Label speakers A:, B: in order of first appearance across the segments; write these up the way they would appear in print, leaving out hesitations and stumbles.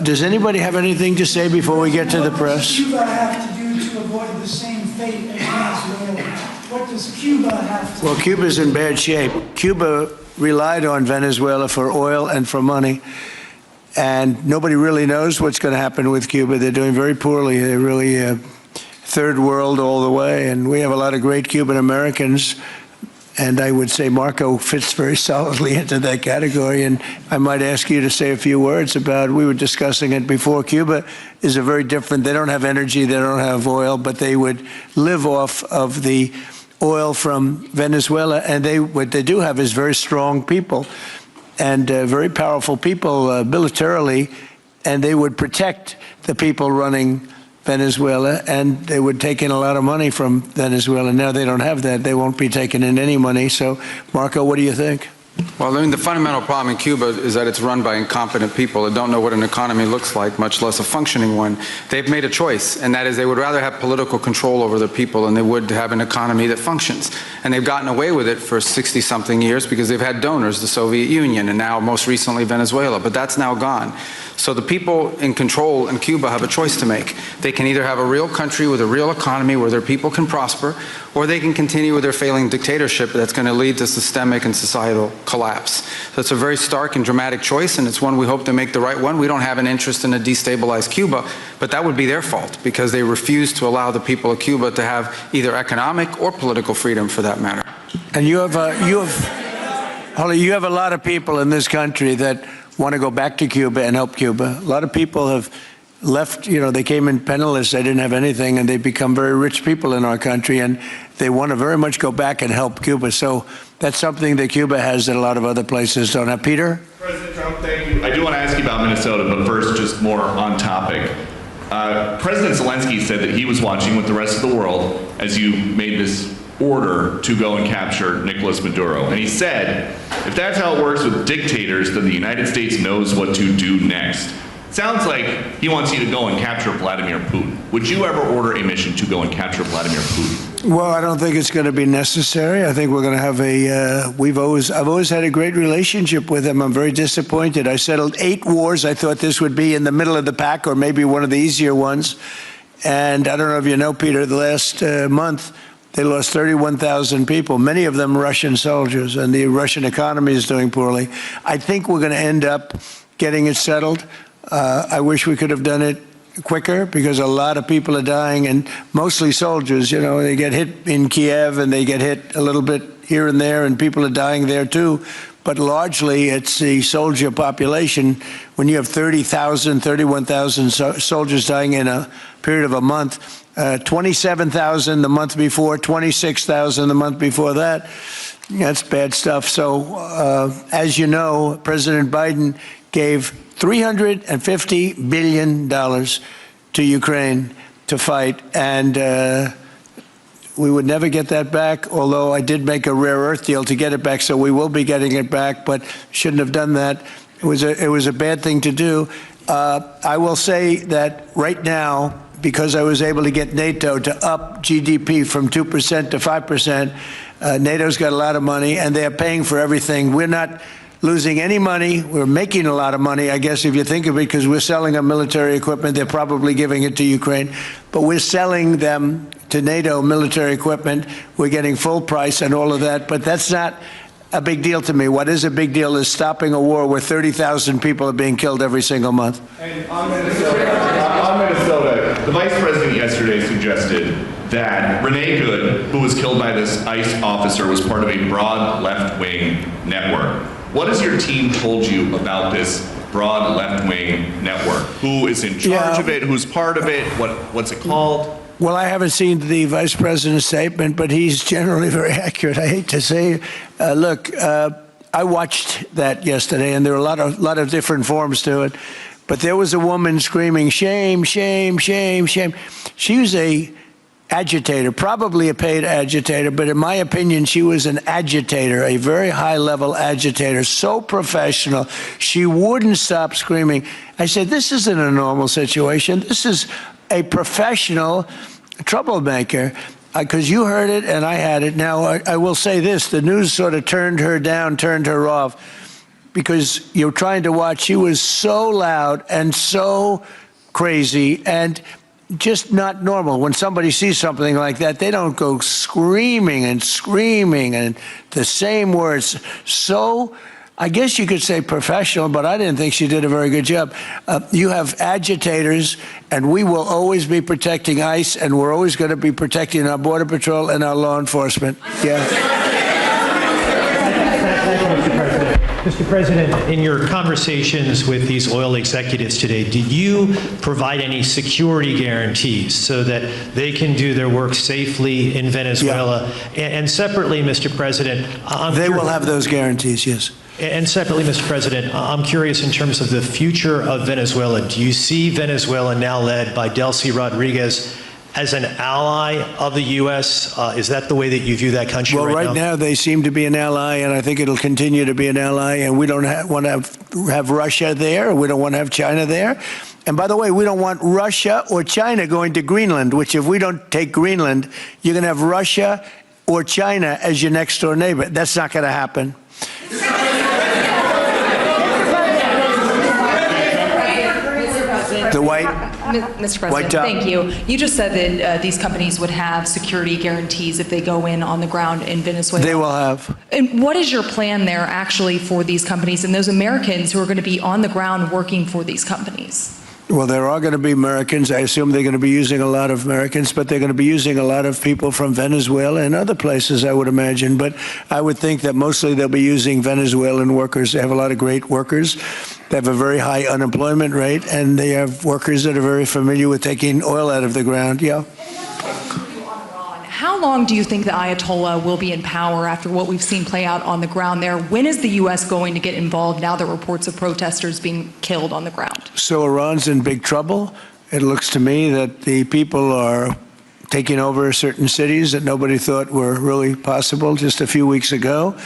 A: Does anybody have anything to say before we get to the press?
B: What does Cuba have to do to avoid the same fate as Venezuela? What does Cuba have to do?
A: Well, Cuba's in bad shape. Cuba relied on Venezuela for oil and for money, and nobody really knows what's going to happen with Cuba. They're doing very poorly. They're really third world all the way, and we have a lot of great Cuban Americans. And I would say Marco fits very solidly into that category. And I might ask you to say a few words about, we were discussing it before, Cuba is a very different, they don't have energy, they don't have oil, but they would live off of the oil from Venezuela. And what they do have is very strong people and very powerful people militarily, and they would protect the people running Venezuela, and they would take in a lot of money from Venezuela. Now they don't have that. They won't be taking in any money. So, Marco, what do you think?
C: Well, I mean, the fundamental problem in Cuba is that it's run by incompetent people that don't know what an economy looks like, much less a functioning one. They've made a choice, and that is they would rather have political control over their people than they would have an economy that functions. And they've gotten away with it for 60-something years because they've had donors, the Soviet Union, and now most recently Venezuela, but that's now gone. So the people in control in Cuba have a choice to make. They can either have a real country with a real economy where their people can prosper, or they can continue with their failing dictatorship that's going to lead to systemic and societal collapse. So it's a very stark and dramatic choice, and it's one we hope to make the right one. We don't have an interest in a destabilized Cuba, but that would be their fault because they refuse to allow the people of Cuba to have either economic or political freedom for that matter.
A: And you have a lot of people in this country that want to go back to Cuba and help Cuba. A lot of people have left, you know, they came in penniless, they didn't have anything, and they become very rich people in our country, and they want to very much go back and help Cuba. So that's something that Cuba has that a lot of other places don't have. Peter?
D: President Trump, thank you. I do want to ask you about Minnesota, but first, just more on topic. President Zelensky said that he was watching with the rest of the world as you made this order to go and capture Nicolas Maduro. And he said, if that's how it works with dictators, then the United States knows what to do next. Sounds like he wants you to go and capture Vladimir Putin. Would you ever order a mission to go and capture Vladimir Putin?
A: Well, I don't think it's going to be necessary. I think we're going to have I've always had a great relationship with him. I'm very disappointed. I settled 8 wars. I thought this would be in the middle of the pack or maybe one of the easier ones. And I don't know if you know, Peter, the last month, they lost 31,000 people, many of them Russian soldiers, and the Russian economy is doing poorly. I think we're going to end up getting it settled. I wish we could have done it quicker because a lot of people are dying, and mostly soldiers. You know, they get hit in Kiev and they get hit a little bit here and there, and people are dying there too. But largely, it's the soldier population. When you have 30,000, 31,000 soldiers dying in a period of a month, 27,000 the month before, 26,000 the month before that, that's bad stuff. So, as you know, President Biden gave $350 billion to Ukraine to fight, and we would never get that back, although I did make a rare earth deal to get it back, so we will be getting it back, but shouldn't have done that. It was a bad thing to do. I will say that right now, because I was able to get NATO to up GDP from 2% to 5%, NATO's got a lot of money, and they're paying for everything. We're not losing any money. We're making a lot of money, I guess, if you think of it, because we're selling them military equipment. They're probably giving it to Ukraine. But we're selling them to NATO military equipment. We're getting full price and all of that. But that's not a big deal to me. What is a big deal is stopping a war where 30,000 people are being killed every single month.
D: And on Minnesota, the vice president yesterday suggested that Renee Good, who was killed by this ICE officer, was part of a broad left-wing network. What has your team told you about this broad left-wing network? Who is in charge of it? Who's part of it? What's it called?
A: Well, I haven't seen the vice president's statement, but he's generally very accurate. I hate to say, look, I watched that yesterday, and there were a lot of different forms to it. But there was a woman screaming, shame, shame, shame, shame. She was a agitator, probably a paid agitator, but in my opinion, she was an agitator, a very high-level agitator, so professional. She wouldn't stop screaming. I said, this isn't a normal situation. This is a professional troublemaker, because you heard it and I had it. Now, I will say this, the news sort of turned her down, turned her off, because you're trying to watch. She was so loud and so crazy and just not normal. When somebody sees something like that, they don't go screaming and the same words. So I guess you could say professional, but I didn't think she did a very good job. You have agitators, and we will always be protecting ICE, and we're always going to be protecting our Border Patrol and our law enforcement. Yeah.
E: Mr. President, in your conversations with these oil executives today, did you provide any security guarantees so that they can do their work safely in Venezuela? Yeah. And separately, Mr. President,
A: they will have those guarantees, yes.
E: And separately, Mr. President, I'm curious in terms of the future of Venezuela. Do you see Venezuela now led by Delcy Rodriguez as an ally of the U.S.? Is that the way that you view that country right now?
A: Well, right now they seem to be an ally, and I think it'll continue to be an ally, and we don't want to have Russia there. We don't want to have China there. And by the way, we don't want Russia or China going to Greenland, which if we don't take Greenland, you're going to have Russia or China as your next door neighbor. That's not going to happen. The white,
F: Mr. President,
A: white top.
F: Thank you. You just said that these companies would have security guarantees if they go in on the ground in Venezuela.
A: They will have.
F: And what is your plan there actually for these companies and those Americans who are going to be on the ground working for these companies?
A: Well, there are going to be Americans. I assume they're going to be using a lot of Americans, but they're going to be using a lot of people from Venezuela and other places, I would imagine. But I would think that mostly they'll be using Venezuelan workers. They have a lot of great workers. They have a very high unemployment rate, and they have workers that are very familiar with taking oil out of the ground. Yeah.
F: How long do you think the Ayatollah will be in power after what we've seen play out on the ground there? When is the U.S. going to get involved now that reports of protesters being killed on the ground?
A: So Iran's in big trouble. It looks to me that the people are taking over certain cities that nobody thought were really possible just a few weeks ago.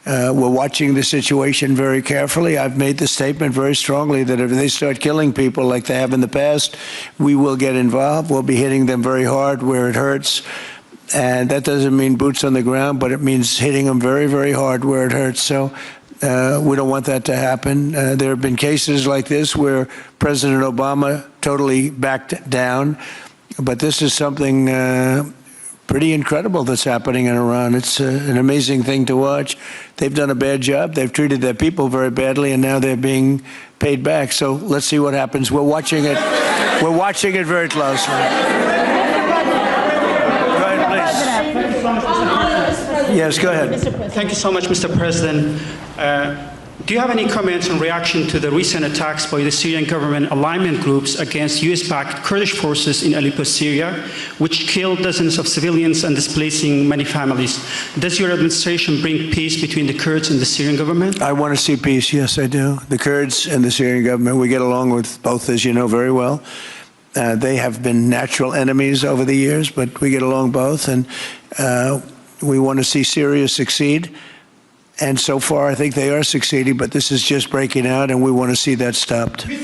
A: We're watching the situation very carefully. I've made the statement very strongly that if they start killing people like they have in the past, we will get involved. We'll be hitting them very hard where it hurts. And that doesn't mean boots on the ground, but it means hitting them very, very hard where it hurts. So we don't want that to happen. There have been cases like this where President Obama totally backed down. But this is something pretty incredible that's happening in Iran. It's an amazing thing to watch. They've done a bad job. They've treated their people very badly, and now they're being paid back. So let's see what happens. We're watching it. We're watching it very closely. Yes, go ahead.
G: Thank you so much, Mr. President. Do you have any comments in reaction to the recent attacks by the Syrian government alignment groups against US-backed Kurdish forces in Aleppo, Syria, which killed dozens of civilians and displacing many families? Does your administration bring peace between the Kurds and the Syrian government?
A: I want to see peace, yes, I do. The Kurds and the Syrian government, we get along with both, as you know very well. They have been natural enemies over the years, but we get along both, and we want to see Syria succeed. And so far, I think they are succeeding, but this is just breaking out, and we want to see that stopped. Go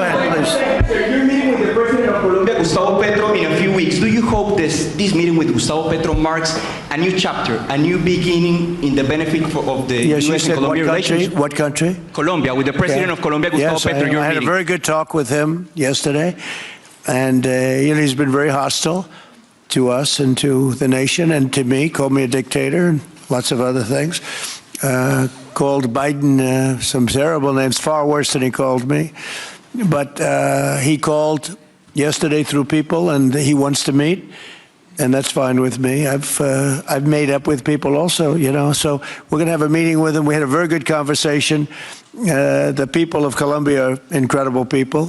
A: ahead, please.
H: You're meeting with the President of Colombia, Gustavo Petro, in a few weeks. Do you hope this meeting with Gustavo Petro marks a new chapter, a new beginning in the benefit of the U.S. and Colombia relations?
A: What country?
H: Colombia, with the President of Colombia, Gustavo Petro.
A: I had a very good talk with him yesterday, and he's been very hostile to us and to the nation and to me, called me a dictator and lots of other things, called Biden some terrible names, far worse than he called me. But he called yesterday through people, and he wants to meet, and that's fine with me. I've made up with people also, so we're going to have a meeting with him. We had a very good conversation. The people of Colombia are incredible people.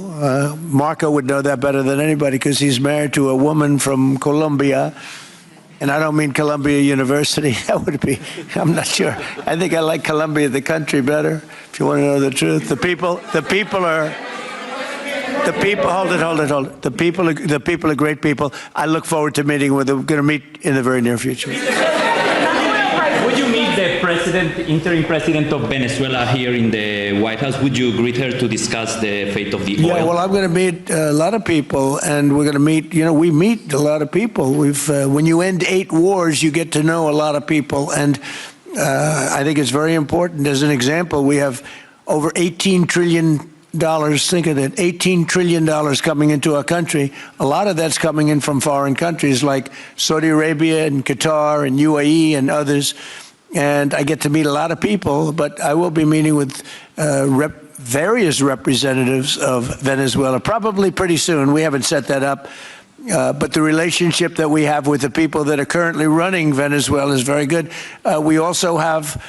A: Marco would know that better than anybody because he's married to a woman from Colombia. And I don't mean Columbia University. That would be, I'm not sure. I think I like Colombia, the country, better, if you want to know the truth. The people are, hold it. The people are great people. I look forward to meeting with them. We're going to meet in the very near future.
I: Would you meet the President interim president of Venezuela here in the White House. Would you greet her to discuss the fate of the oil?
A: Yeah, well, I'm going to meet a lot of people, and we're going to meet, we meet a lot of people. When you end 8 wars, you get to know a lot of people, and I think it's very important. As an example, we have over $18 trillion, think of it, $18 trillion coming into our country. A lot of that's coming in from foreign countries like Saudi Arabia and Qatar and UAE and others. And I get to meet a lot of people, but I will be meeting with various representatives of Venezuela, probably pretty soon. We haven't set that up. But the relationship that we have with the people that are currently running Venezuela is very good. We also have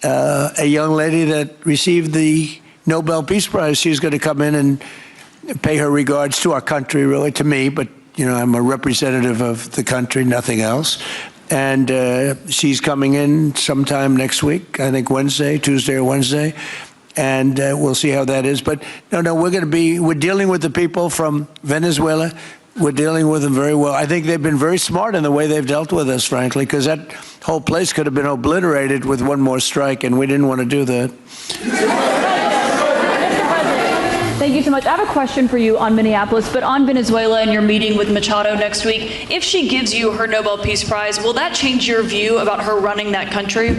A: a young lady that received the Nobel Peace Prize. She's going to come in and pay her regards to our country, really, to me, but, I'm a representative of the country, nothing else. And she's coming in sometime next week, I think Tuesday or Wednesday, and we'll see how that is. But no, we're dealing with the people from Venezuela. We're dealing with them very well. I think they've been very smart in the way they've dealt with us, frankly, because that whole place could have been obliterated with one more strike, and we didn't want to do that.
J: Thank you so much. I have a question for you on Minneapolis, but on Venezuela and your meeting with Machado next week. If she gives you her Nobel Peace Prize, will that change your view about her running that country?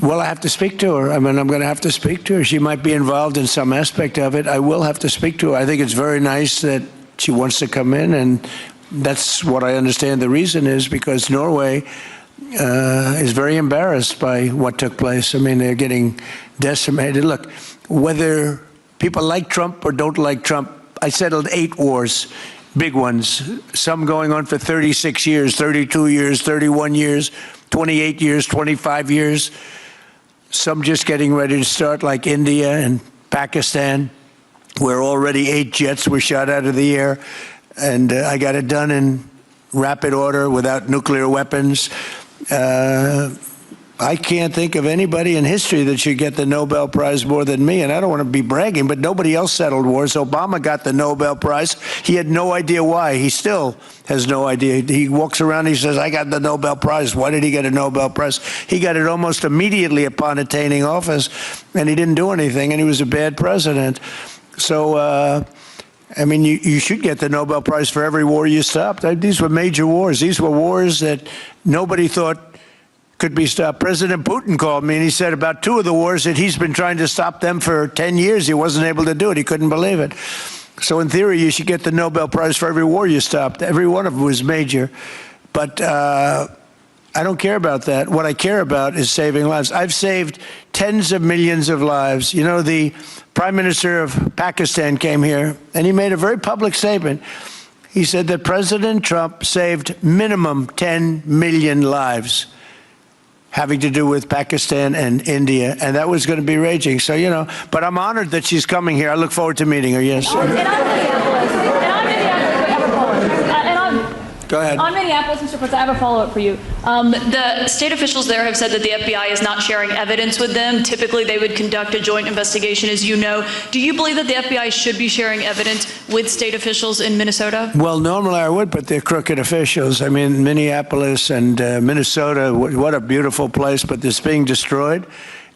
A: Well, I have to speak to her. I'm going to have to speak to her. She might be involved in some aspect of it. I will have to speak to her. I think it's very nice that she wants to come in, and that's what I understand the reason is, because Norway is very embarrassed by what took place. I mean, they're getting decimated. Look, whether people like Trump or don't like Trump, I settled 8 wars, big ones, some going on for 36 years, 32 years, 31 years, 28 years, 25 years, some just getting ready to start, like India and Pakistan, where already 8 jets were shot out of the air, and I got it done in rapid order without nuclear weapons. I can't think of anybody in history that should get the Nobel Prize more than me, and I don't want to be bragging, but nobody else settled wars. Obama got the Nobel Prize. He had no idea why. He still has no idea. He walks around and he says, I got the Nobel Prize. Why did he get a Nobel Prize? He got it almost immediately upon attaining office, and he didn't do anything, and he was a bad president. So, I mean, you should get the Nobel Prize for every war you stopped. These were major wars. These were wars that nobody thought could be stopped. President Putin called me, and he said about 2 of the wars that he's been trying to stop them for 10 years. He wasn't able to do it. He couldn't believe it. So in theory, you should get the Nobel Prize for every war you stopped. Every one of them was major. But I don't care about that. What I care about is saving lives. I've saved tens of millions of lives. The Prime Minister of Pakistan came here, and he made a very public statement. He said that President Trump saved minimum 10 million lives having to do with Pakistan and India, and that was going to be raging. So, but I'm honored that she's coming here. I look forward to meeting her, yes. Go ahead.
J: On Minneapolis, Mr. President, I have a follow-up for you. The state officials there have said that the FBI is not sharing evidence with them. Typically, they would conduct a joint investigation, as you know. Do you believe that the FBI should be sharing evidence with state officials in Minnesota?
A: Well, normally I would, but they're crooked officials. I mean, Minneapolis and Minnesota, what a beautiful place, but it's being destroyed.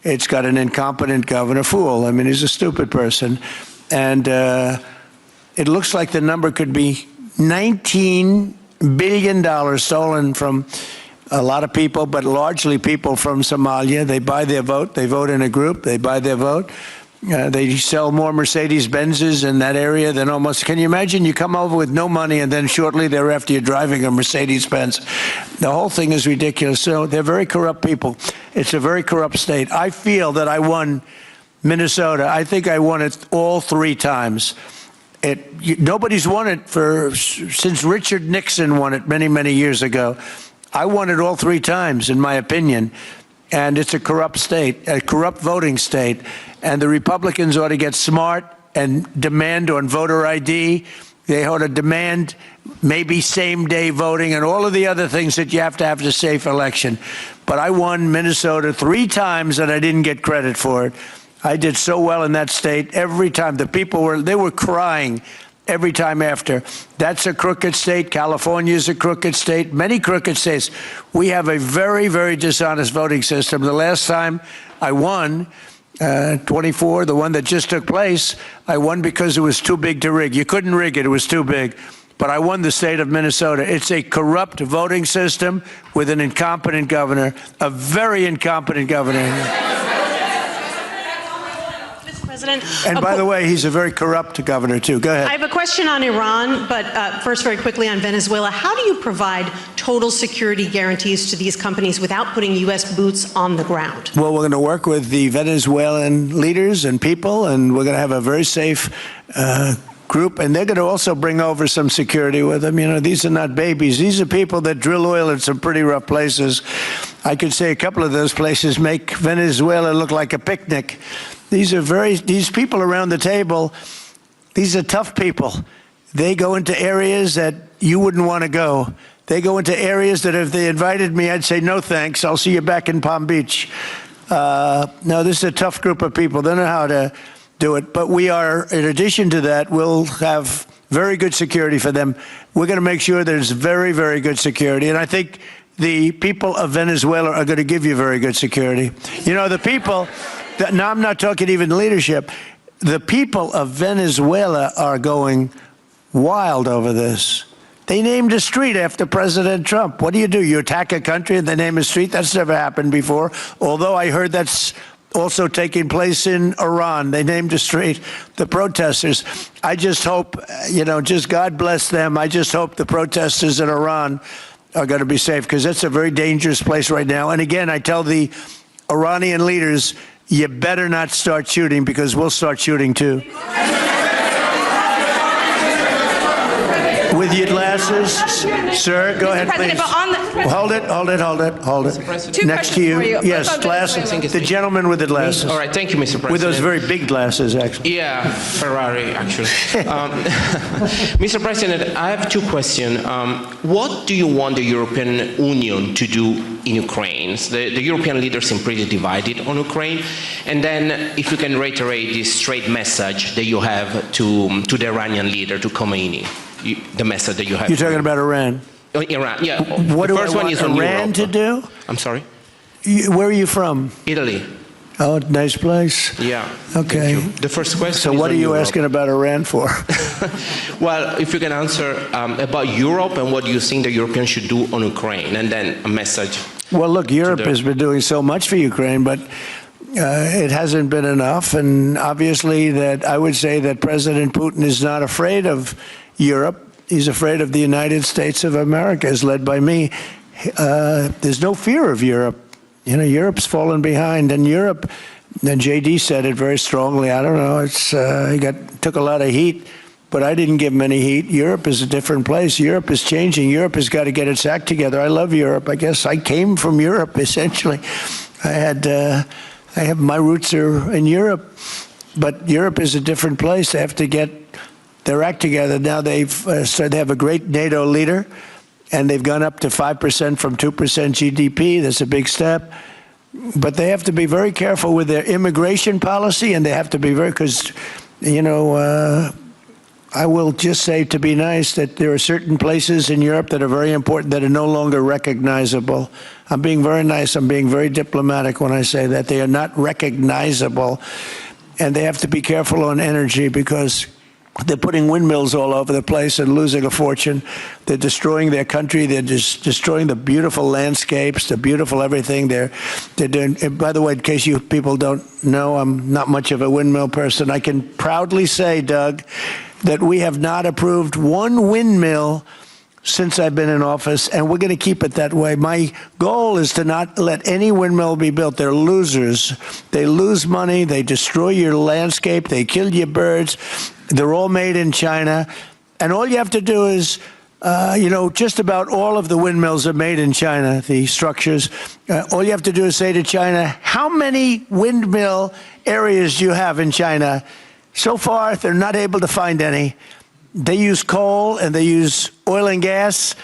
A: It's got an incompetent governor, fool. I mean, he's a stupid person. And it looks like the number could be $19 billion stolen from a lot of people, but largely people from Somalia. They buy their vote. They vote in a group. They buy their vote. They sell more Mercedes-Benzes in that area than almost. Can you imagine? You come over with no money, and then shortly thereafter you're driving a Mercedes-Benz. The whole thing is ridiculous. So they're very corrupt people. It's a very corrupt state. I feel that I won Minnesota. I think I won it all 3 times. Nobody's won it since Richard Nixon won it many, many years ago. I won it all 3 times, in my opinion. And it's a corrupt state, a corrupt voting state. And the Republicans ought to get smart and demand on voter ID. They ought to demand maybe same-day voting and all of the other things that you have to have a safe election. But I won Minnesota 3 times, and I didn't get credit for it. I did so well in that state every time. The people were crying every time after. That's a crooked state. California is a crooked state. Many crooked states. We have a very, very dishonest voting system. The last time I won, 24, the one that just took place, I won because it was too big to rig. You couldn't rig it. It was too big. But I won the state of Minnesota. It's a corrupt voting system with an incompetent governor, a very incompetent governor.
K: Mr. President.
A: And by the way, he's a very corrupt governor, too. Go ahead.
K: I have a question on Iran, but first, very quickly on Venezuela. How do you provide total security guarantees to these companies without putting U.S. boots on the ground?
A: Well, we're going to work with the Venezuelan leaders and people, and we're going to have a very safe group, and they're going to also bring over some security with them. You know, these are not babies. These are people that drill oil in some pretty rough places. I could say a couple of those places make Venezuela look like a picnic. These people around the table, these are tough people. They go into areas that you wouldn't want to go. They go into areas that if they invited me, I'd say, no thanks, I'll see you back in Palm Beach. No, this is a tough group of people. They know how to do it. But we are, in addition to that, we'll have very good security for them. We're going to make sure there's very, very good security. And I think the people of Venezuela are going to give you very good security. You know, the people, now I'm not talking even leadership, the people of Venezuela are going wild over this. They named a street after President Trump. What do? You attack a country and they name a street? That's never happened before. Although I heard that's also taking place in Iran. They named a street, the protesters. I just hope, you know, just God bless them. I just hope the protesters in Iran are going to be safe, because it's a very dangerous place right now. And again, I tell the Iranian leaders, you better not start shooting, because we'll start shooting too. With your glasses, sir, go ahead, please. Hold it. Next to you. Yes, glasses. The gentleman with the glasses.
L: All right, thank you, Mr. President.
A: With those very big glasses, actually.
L: Yeah, Ferrari, actually. Mr. President, I have two questions. What do you want the European Union to do in Ukraine? The European leaders seem pretty divided on Ukraine. And then, if you can reiterate this straight message that you have to the Iranian leader, to Khomeini. The message that you have.
A: You're talking about Iran?
L: Iran, yeah.
A: What
L: the
A: do
L: first
A: I want
L: one is on
A: Iran
L: Europe.
A: to do?
L: I'm sorry?
A: Where are you from?
L: Italy.
A: Oh, nice place.
L: Yeah.
A: Okay.
L: The first question
A: So
L: is
A: what
L: on
A: are you
L: Europe.
A: asking about Iran for?
L: Well, if you can answer about Europe and what you think the Europeans should do on Ukraine, and then a message.
A: Well, look, Europe has been doing so much for Ukraine, but it hasn't been enough. And obviously that I would say that President Putin is not afraid of Europe. He's afraid of the United States of America, as led by me. There's no fear of Europe. You know, Europe's fallen behind, and Europe, and JD said it very strongly. I don't know, he took a lot of heat, but I didn't give him any heat. Europe is a different place. Europe is changing. Europe has got to get its act together. I love Europe. I guess I came from Europe, essentially. I have my roots are in Europe, but Europe is a different place. They have to get their act together. Now they have a great NATO leader, and they've gone up to 5% from 2% GDP. That's a big step. But they have to be very careful with their immigration policy, and they have to be very, because, you know, I will just say, to be nice, that there are certain places in Europe that are very important that are no longer recognizable. I'm being very nice. I'm being very diplomatic when I say that. They are not recognizable. And they have to be careful on energy, because they're putting windmills all over the place and losing a fortune. They're destroying their country. They're just destroying the beautiful landscapes, the beautiful everything. They're doing. By the way, in case you people don't know, I'm not much of a windmill person. I can proudly say, Doug, that we have not approved one windmill since I've been in office, and we're going to keep it that way. My goal is to not let any windmill be built. They're losers. They lose money. They destroy your landscape. They kill your birds. They're all made in China. And all you have to do is, you know, just about all of the windmills are made in China, the structures. All you have to do is say to China, how many windmill areas do you have in China? So far, they're not able to find any. They use coal and they use oil and gas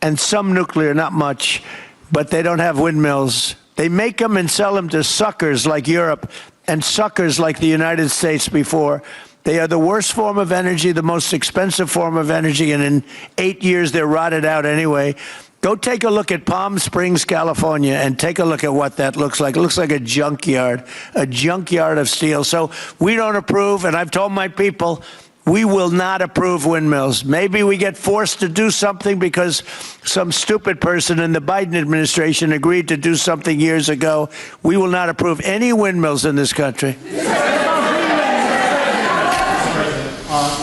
A: and some nuclear, not much, but they don't have windmills. They make them and sell them to suckers like Europe and suckers like the United States before. They are the worst form of energy, the most expensive form of energy, and in 8 years they're rotted out anyway. Go take a look at Palm Springs, California, and take a look at what that looks like. It looks like a junkyard of steel. So we don't approve, and I've told my people, we will not approve windmills. Maybe we get forced to do something because some stupid person in the Biden administration agreed to do something years ago. We will not approve any windmills in this country.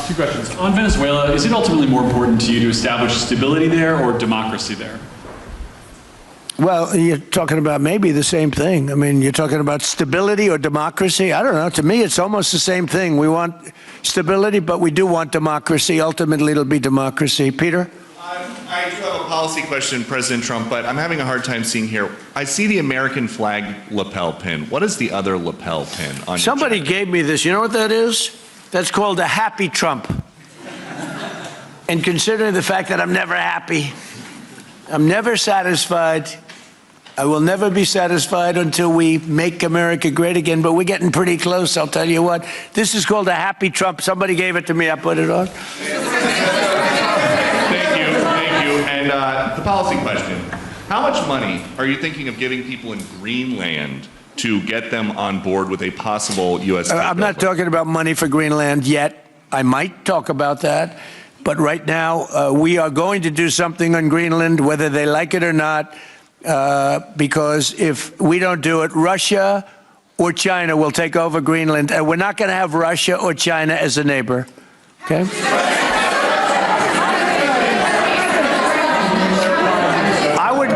M: Two questions. On Venezuela, is it ultimately more important to you to establish stability there or democracy there?
A: Well, you're talking about maybe the same thing. I mean, you're talking about stability or democracy? I don't know. To me, it's almost the same thing. We want stability, but we do want democracy. Ultimately, it'll be democracy. Peter?
D: I do have a policy question, President Trump, but I'm having a hard time seeing here. I see the American flag lapel pin. What is the other lapel pin on
A: Somebody
D: your jacket?
A: gave me this. You know what that is? That's called a happy Trump. And considering the fact that I'm never happy, I'm never satisfied, I will never be satisfied until we make America great again, but we're getting pretty close, I'll tell you what. This is called a happy Trump. Somebody gave it to me, I put it on.
D: Thank you. And the policy question. How much money are you thinking of giving people in Greenland to get them on board with a possible U.S. takeover?
A: I'm not talking about money for Greenland yet. I might talk about that. But right now, we are going to do something on Greenland, whether they like it or not, because if we don't do it, Russia or China will take over Greenland, and we're not going to have Russia or China as a neighbor. Okay?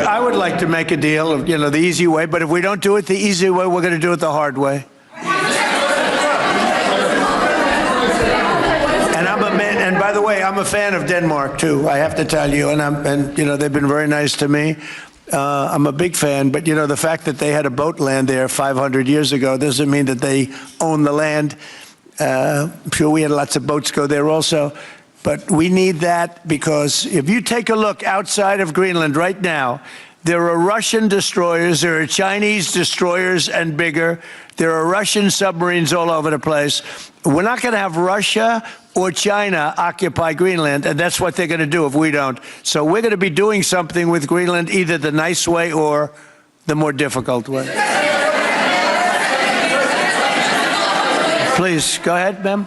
A: I would like to make a deal, you know, the easy way, but if we don't do it the easy way, we're going to do it the hard way. And by the way, I'm a fan of Denmark too. I have to tell you, and you know, they've been very nice to me. I'm a big fan, but you know, the fact that they had a boat land there 500 years ago doesn't mean that they own the land. I'm sure we had lots of boats go there also, but we need that because if you take a look outside of Greenland right now, there are Russian destroyers, there are Chinese destroyers and bigger, there are Russian submarines all over the place. We're not going to have Russia or China occupy Greenland, and that's what they're going to do if we don't. So we're going to be doing something with Greenland, either the nice way or the more difficult way. Please, go ahead, ma'am.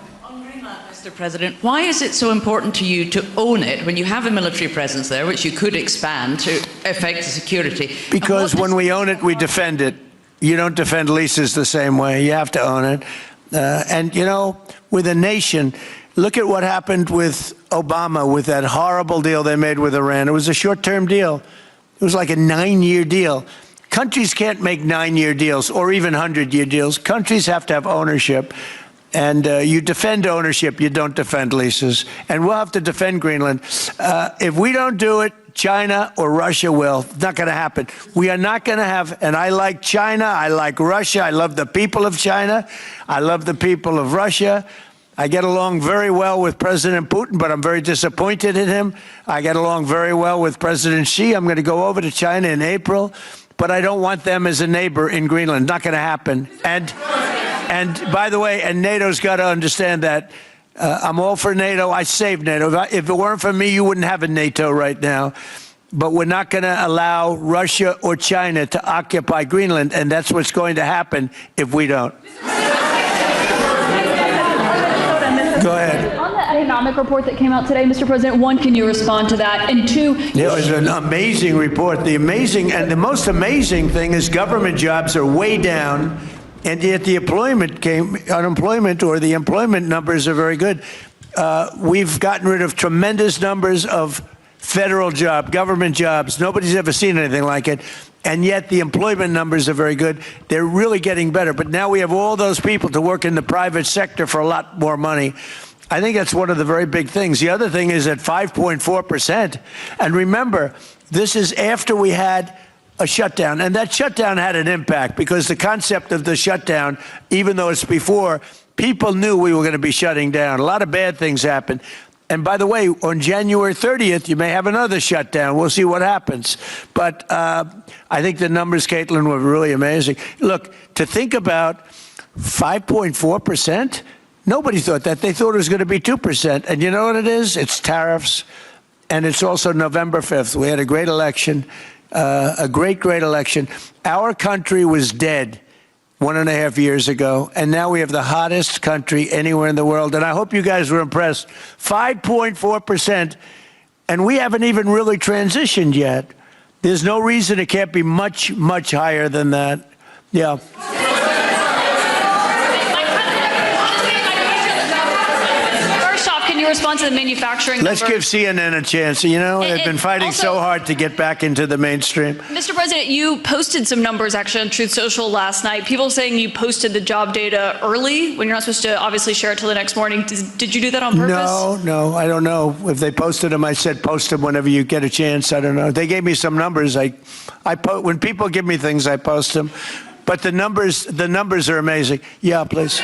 N: Mr. President, why is it so important to you to own it when you have a military presence there, which you could expand to affect the security?
A: Because when we own it, we defend it. You don't defend leases the same way. You have to own it. And, you know, with a nation, look at what happened with Obama, with that horrible deal they made with Iran. It was a short-term deal. It was like a 9-year deal. Countries can't make 9-year deals or even 100-year deals. Countries have to have ownership. And you defend ownership, you don't defend leases. And we'll have to defend Greenland. If we don't do it, China or Russia will. It's not going to happen. We are not going to have, and I like China, I like Russia, I love the people of China, I love the people of Russia. I get along very well with President Putin, but I'm very disappointed in him. I get along very well with President Xi. I'm going to go over to China in April, but I don't want them as a neighbor in Greenland. Not going to happen. And by the way, and NATO's got to understand that. I'm all for NATO. I saved NATO. If it weren't for me, you wouldn't have a NATO right now. But we're not going to allow Russia or China to occupy Greenland, and that's what's going to happen if we don't. Go ahead.
J: On the economic report that came out today, Mr. President, one, can you respond to that? And two,
A: it was an amazing report. The most amazing thing is government jobs are way down. And yet the unemployment or the employment numbers are very good. We've gotten rid of tremendous numbers of federal government jobs. Nobody's ever seen anything like it. And yet the employment numbers are very good. They're really getting better. But now we have all those people to work in the private sector for a lot more money. I think that's one of the very big things. The other thing is at 5.4%. And remember, this is after we had a shutdown, and that shutdown had an impact because the concept of the shutdown, even though it's before, people knew we were going to be shutting down. A lot of bad things happened. And by the way, on January 30th, you may have another shutdown. We'll see what happens. But I think the numbers, Caitlin, were really amazing. Look, to think about 5.4%, Nobody thought that. They thought it was going to be 2%. And you know what it is? It's tariffs. And it's also November 5th. We had a great election, a great election. Our country was dead 1.5 years ago, and now we have the hottest country anywhere in the world. And I hope you guys were impressed. 5.4%, and we haven't even really transitioned yet. There's no reason it can't be much, much higher than that. Yeah.
J: Can you respond to the manufacturing
A: Let's
J: number?
A: give CNN a chance. You know, they've been fighting
J: also,
A: so hard to get back into the mainstream.
J: Mr. President, you posted some numbers actually on Truth Social last night. People saying you posted the job data early when you're not supposed to obviously share it till the next morning. Did you do that on purpose?
A: No, I don't know. If they posted them, I said post them whenever you get a chance. I don't know. They gave me some numbers. When people give me things, I post them. But the numbers are amazing. Yeah, please.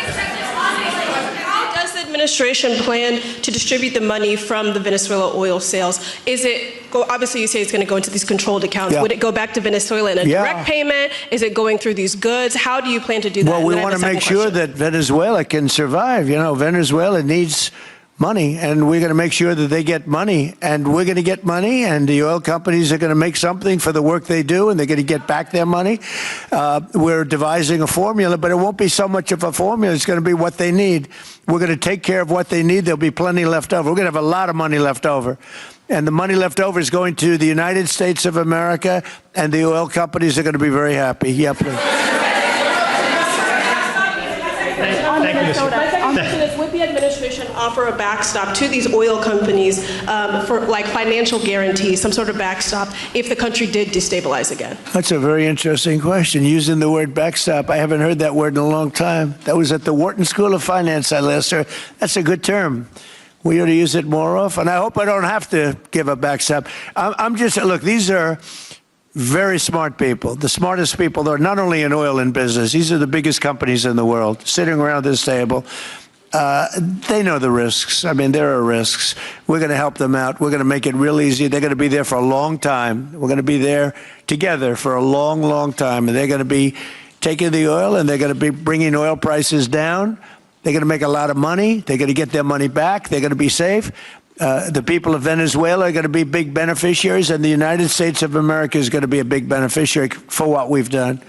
O: Administration plan to distribute the money from the Venezuela oil sales? Is it, obviously you say it's going to go into these controlled accounts.
A: Yeah.
O: Would it go back to Venezuela in a direct payment? Is it going through these goods? How do you plan to do that?
A: Well, we want to make sure that Venezuela can survive. You know, Venezuela needs money, and we're going to make sure that they get money, and we're going to get money, and the oil companies are going to make something for the work they do, and they're going to get back their money. We're devising a formula, but it won't be so much of a formula. It's going to be what they need. We're going to take care of what they need. There'll be plenty left over. We're going to have a lot of money left over. And the money left over is going to the United States of America, and the oil companies are going to be very happy. Yeah, please.
O: Thank you, Mr. My second question is, would the administration offer a backstop to these oil companies for like financial guarantees, some sort of backstop, if the country did destabilize again?
A: That's a very interesting question. Using the word backstop, I haven't heard that word in a long time. That was at the Wharton School of Finance I last heard. That's a good term. We ought to use it more often. I hope I don't have to give a backstop. I'm just, look, these are very smart people, the smartest people, though, not only in oil and business. These are the biggest companies in the world sitting around this table. They know the risks. I mean, there are risks. We're going to help them out. We're going to make it real easy. They're going to be there for a long time. We're going to be there together for a long, long time. And they're going to be taking the oil, and they're going to be bringing oil prices down. They're going to make a lot of money. They're going to get their money back. They're going to be safe. The people of Venezuela are going to be big beneficiaries, and the United States of America is going to be a big beneficiary for what we've done.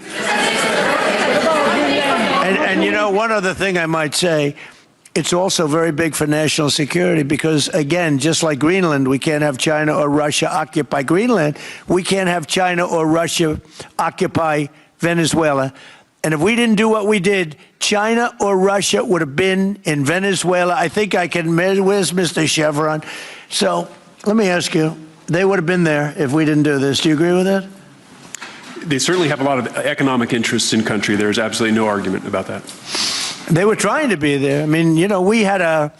A: And you know, one other thing I might say, it's also very big for national security because, again, just like Greenland, we can't have China or Russia occupy Greenland. We can't have China or Russia occupy Venezuela. And if we didn't do what we did, China or Russia would have been in Venezuela. I think I can measure. Where's Mr. Chevron? So let me ask you, they would have been there if we didn't do this. Do you agree with that?
P: They certainly have a lot of economic interests in country. There's absolutely no argument about that.
A: They were trying to be there. I mean, you know, we had a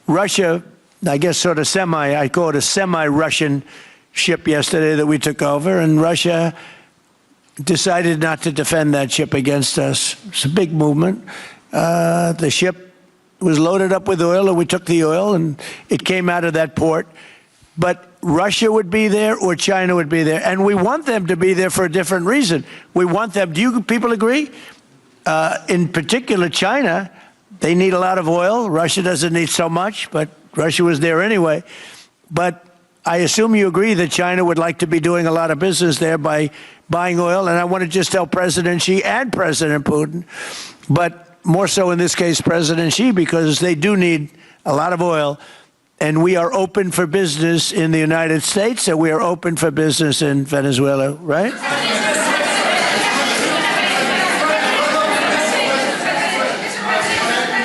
A: Russia, I guess sort of I call it a semi-Russian ship yesterday that we took over, and Russia decided not to defend that ship against us. It's a big movement. The ship was loaded up with oil, and we took the oil, and it came out of that port. But Russia would be there or China would be there. And we want them to be there for a different reason. We want them, do you people agree? In particular, China, they need a lot of oil. Russia doesn't need so much, but Russia was there anyway. But I assume you agree that China would like to be doing a lot of business there by buying oil. And I want to just tell President Xi and President Putin, but more so in this case, President Xi, because they do need a lot of oil. And we are open for business in the United States, and we are open for business in Venezuela, right?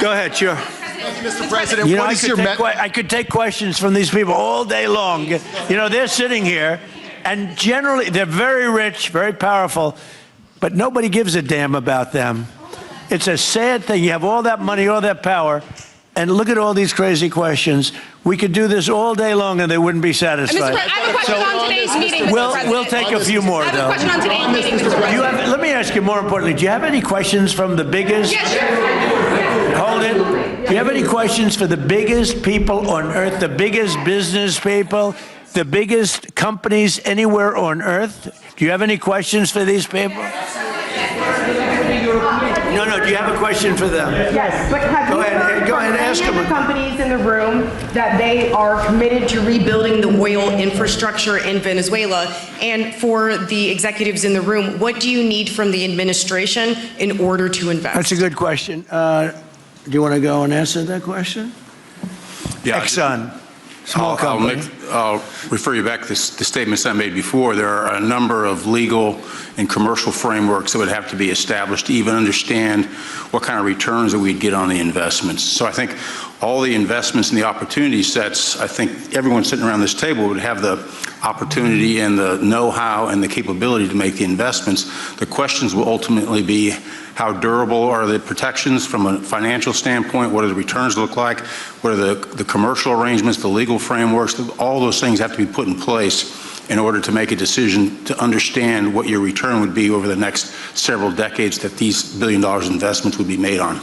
A: Go ahead, sure.
Q: Mr. President,
A: you know,
Q: what is your
A: I could take questions from these people all day long. You know, they're sitting here, and generally they're very rich, very powerful, but nobody gives a damn about them. It's a sad thing. You have all that money, all that power, and look at all these crazy questions. We could do this all day long, and they wouldn't be satisfied.
R: I have a question on today's meeting, Mr. President.
A: We'll take a few more, though.
R: I have a question on today's meeting, Mr. President.
A: Let me ask you more importantly, do you have any questions from the biggest?
R: Yes, sure.
A: Hold it. Do you have any questions for the biggest people on earth, the biggest business people, the biggest companies anywhere on earth? Do you have any questions for these people? No, Do you have a question for them?
R: Yes, but have
A: Go
R: you
A: ahead,
R: heard
A: go
R: from
A: ahead, ask
R: any of
A: them.
R: the companies in the room that they are committed to rebuilding the oil infrastructure in Venezuela? And for the executives in the room, what do you need from the administration in order to invest?
A: That's a good question. Do you want to go and answer that question?
Q: Yeah,
A: Exxon, small company.
Q: I'll refer you back to the statements I made before. There are a number of legal and commercial frameworks that would have to be established to even understand what kind of returns that we'd get on the investments. So I think all the investments and the opportunity sets, I think everyone sitting around this table would have the opportunity and the know-how and the capability to make the investments. The questions will ultimately be, how durable are the protections from a financial standpoint? What do the returns look like? What are the commercial arrangements, the legal frameworks? All those things have to be put in place in order to make a decision to understand what your return would be over the next several decades that these $1 billion investments would be made on.